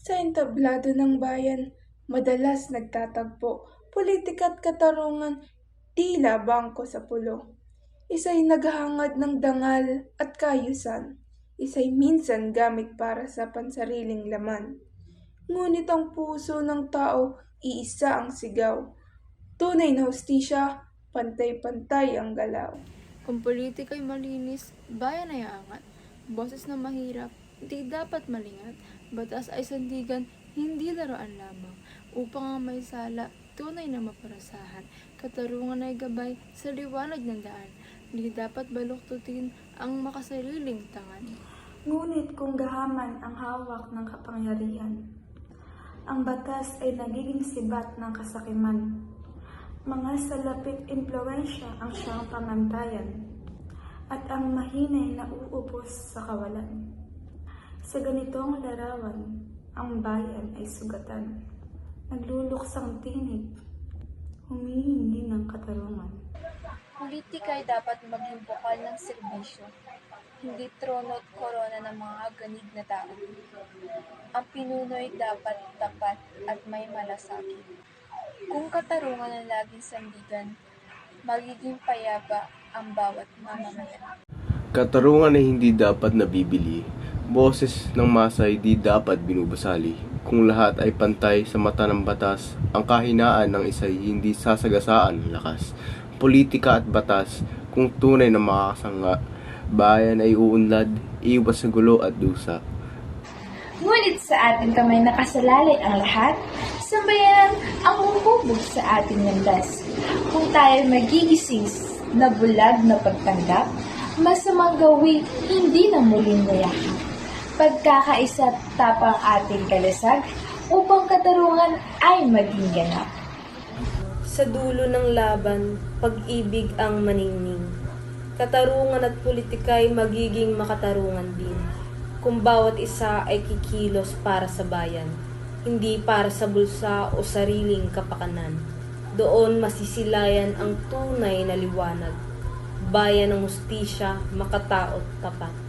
Sa entablado ng bayan, madalas nagtatagpo, pulitika at katarungan, tila bangko sa pulo. Isa'y naghahangad ng dangal at kayusan, isa'y minsan gamit para sa pansariling laman. Ngunit ang puso ng tao, iisa ang sigaw. Tunay na hustisya, pantay-pantay ang galaw. Kung politika'y malinis, bayan ay aangat. Boses na mahirap, di dapat malingat. Batas ay sandigan, hindi laruan lamang. Upang ang may sala, tunay na maparasahan. Katarungan ay gabay sa liwanag ng daan. Di dapat baluktutin ang makasariling tangan. Ngunit kung gahaman ang hawak ng kapangyarihan, ang batas ay nagiging sibat ng kasakiman. Mga salapit impluensya ang siyang pamantayan, at ang mahinay na uubos sa kawalan. Sa ganitong larawan, ang bayan ay sugatan. Nagluluksang tinig, humihingi ng katarungan. Politika ay dapat maging bukal ng serbisyo, hindi trono at korona ng mga ganid na tao. Ang pinuno ay dapat tapat at may malasakit. Kung katarungan ang laging sandigan, magiging payapa ang bawat mamamayan. Katarungan ay hindi dapat nabibili. Boses ng masa ay di dapat binubasali. Kung lahat ay pantay sa mata ng batas, ang kahinaan ng isa'y hindi sasagasaan ng lakas. Politika at batas, kung tunay na makakasanga, bayan ay uunlad, iwas sa gulo at dusa. Ngunit sa ating kamay nakasalalay ang lahat, sambayan ang humubog sa ating landas. Kung tayo magigising na bulag na pagtanggap, masamang gawi hindi na muling nayakap. Pagkakaisa tapang ating kalasag, upang katarungan ay maging ganap. Sa dulo ng laban, pag-ibig ang maningning. Katarungan at politika ay magiging makatarungan din. Kung bawat isa ay kikilos para sa bayan, hindi para sa bulsa o sariling kapakanan. Doon masisilayan ang tunay na liwanag, bayan ng hustisya, makataot, tapat.